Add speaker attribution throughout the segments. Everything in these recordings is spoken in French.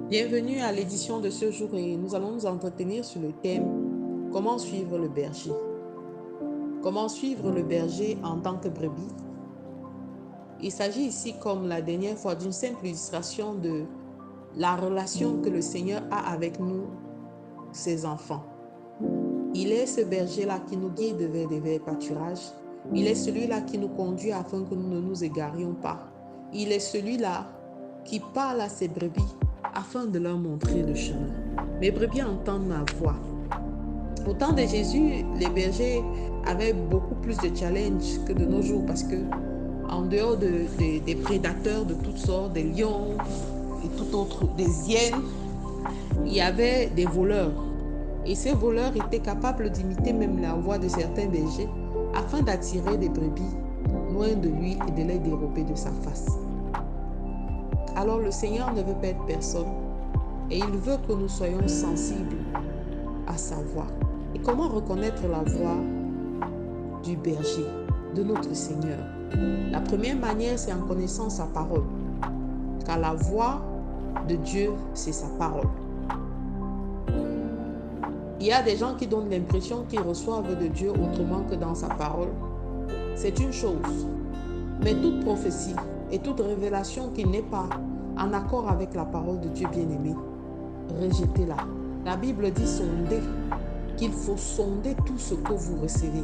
Speaker 1: Bienvenue à l'édition de ce jour et nous allons nous entretenir sur le thème Comment suivre le berger. Comment suivre le berger en tant que brebis? Il s'agit ici, comme la dernière fois, d'une simple illustration de la relation que le Seigneur a avec nous, ses enfants. Il est ce berger-là qui nous guide vers des verts pâturages. Il est celui-là qui nous conduit afin que nous ne nous égarions pas. Il est celui-là qui parle à ses brebis afin de leur montrer le chemin. Mes brebis entendent ma voix. Au temps de Jésus, les bergers avaient beaucoup plus de challenges que de nos jours parce que, en dehors des prédateurs de toutes sortes, des lions et tout autre, des hyènes, il y avait des voleurs. Et ces voleurs étaient capables d'imiter même la voix de certains bergers afin d'attirer des brebis loin de lui et de les dérober de sa face. Alors le Seigneur ne veut perdre personne et il veut que nous soyons sensibles à sa voix. Et comment reconnaître la voix du berger, de notre Seigneur? La première manière, c'est en connaissant sa parole. Car la voix de Dieu, c'est sa parole. Il y a des gens qui donnent l'impression qu'ils reçoivent de Dieu autrement que dans sa parole. C'est une chose. Mais toute prophétie et toute révélation qui n'est pas en accord avec la parole de Dieu bien-aimé, rejetez-la. La Bible dit sonder, qu'il faut sonder tout ce que vous recevez.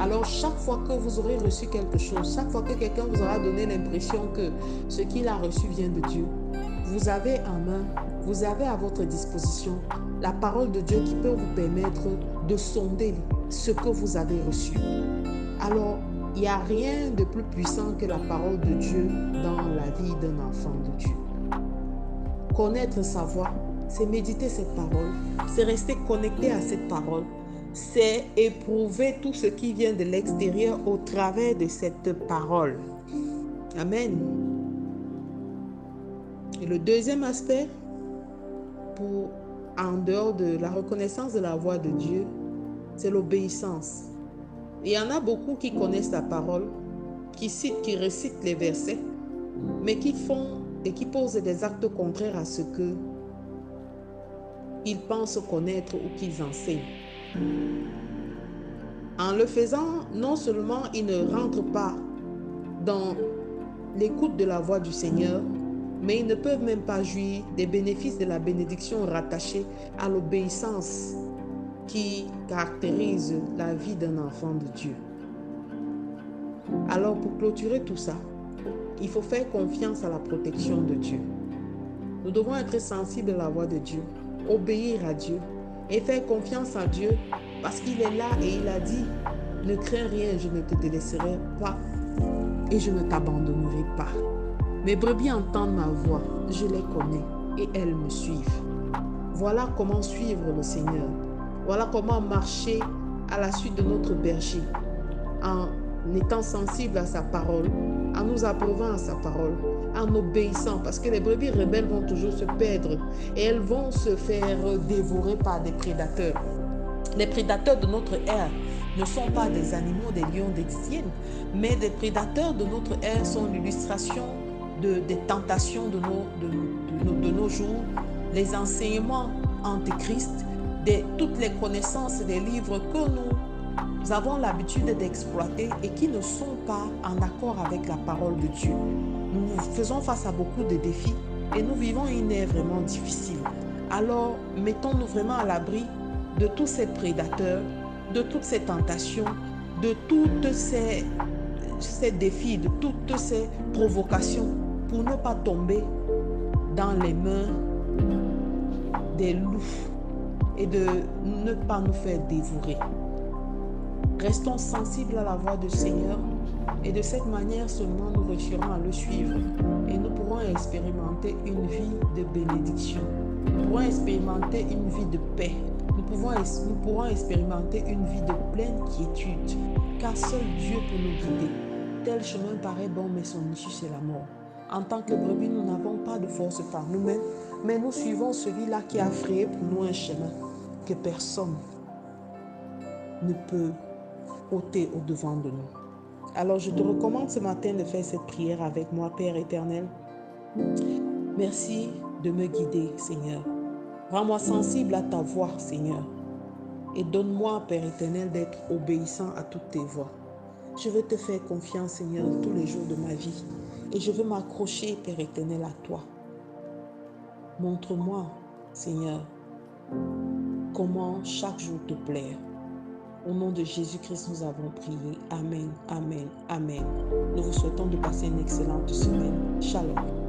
Speaker 1: Alors chaque fois que vous aurez reçu quelque chose, chaque fois que quelqu'un vous aura donné l'impression que ce qu'il a reçu vient de Dieu, vous avez en main, vous avez à votre disposition la parole de Dieu qui peut vous permettre de sonder ce que vous avez reçu. Alors, il n'y a rien de plus puissant que la parole de Dieu dans la vie d'un enfant de Dieu. Connaître sa voix, c'est méditer cette parole, c'est rester connecté à cette parole, c'est éprouver tout ce qui vient de l'extérieur au travers de cette parole. Amen. Et le deuxième aspect, en dehors de la reconnaissance de la voix de Dieu, c'est l'obéissance. Il y en a beaucoup qui connaissent la parole, qui récitent les versets, mais qui font et qui posent des actes contraires à ce que ils pensent connaître ou qu'ils enseignent. En le faisant, non seulement ils ne rentrent pas dans l'écoute de la voix du Seigneur, mais ils ne peuvent même pas jouir des bénéfices de la bénédiction rattachée à l'obéissance qui caractérise la vie d'un enfant de Dieu. Alors pour clôturer tout ça, il faut faire confiance à la protection de Dieu. Nous devons être sensibles à la voix de Dieu, obéir à Dieu et faire confiance à Dieu parce qu'il est là et il a dit « Ne crains rien, je ne te délaisserai pas et je ne t'abandonnerai pas. Mes brebis entendent ma voix, je les connais et elles me suivent. » Voilà comment suivre le Seigneur. Voilà comment marcher à la suite de notre berger en étant sensible à sa parole, en nous abreuvant à sa parole, en obéissant, parce que les brebis rebelles vont toujours se perdre et elles vont se faire dévorer par des prédateurs. Les prédateurs de notre ère ne sont pas des animaux, des lions, des hyènes, mais des prédateurs de notre ère sont l'illustration des tentations de nos jours, les enseignements antéchrist, toutes les connaissances des livres que nous avons l'habitude d'exploiter et qui ne sont pas en accord avec la parole de Dieu. Nous faisons face à beaucoup de défis et nous vivons une ère vraiment difficile. Alors, mettons-nous vraiment à l'abri de tous ces prédateurs, de toutes ces tentations, de tous ces défis, de toutes ces provocations pour ne pas tomber dans les mains des loups et de ne pas nous faire dévorer. Restons sensibles à la voix du Seigneur et de cette manière seulement nous réussirons à le suivre et nous pourrons expérimenter une vie de bénédiction. Nous pourrons expérimenter une vie de paix. Nous pourrons expérimenter une vie de pleine quiétude car seul Dieu peut nous guider. Tel chemin paraît bon mais son issue c'est la mort. En tant que brebis, nous n'avons pas de force par nous-mêmes, mais nous suivons celui-là qui a frayé pour nous un chemin que personne ne peut ôter au-devant de nous. Alors je te recommande ce matin de faire cette prière avec moi, Père éternel. Merci de me guider, Seigneur. Rends-moi sensible à ta voix, Seigneur. Et donne-moi, Père éternel, d'être obéissant à toutes tes voies. Je veux te faire confiance, Seigneur, tous les jours de ma vie. Et je veux m'accrocher, Père éternel, à toi. Montre-moi, Seigneur, comment chaque jour te plaire. Au nom de Jésus-Christ, nous avons prié. Amen, amen, amen. Nous vous souhaitons de passer une excellente semaine. Shalom.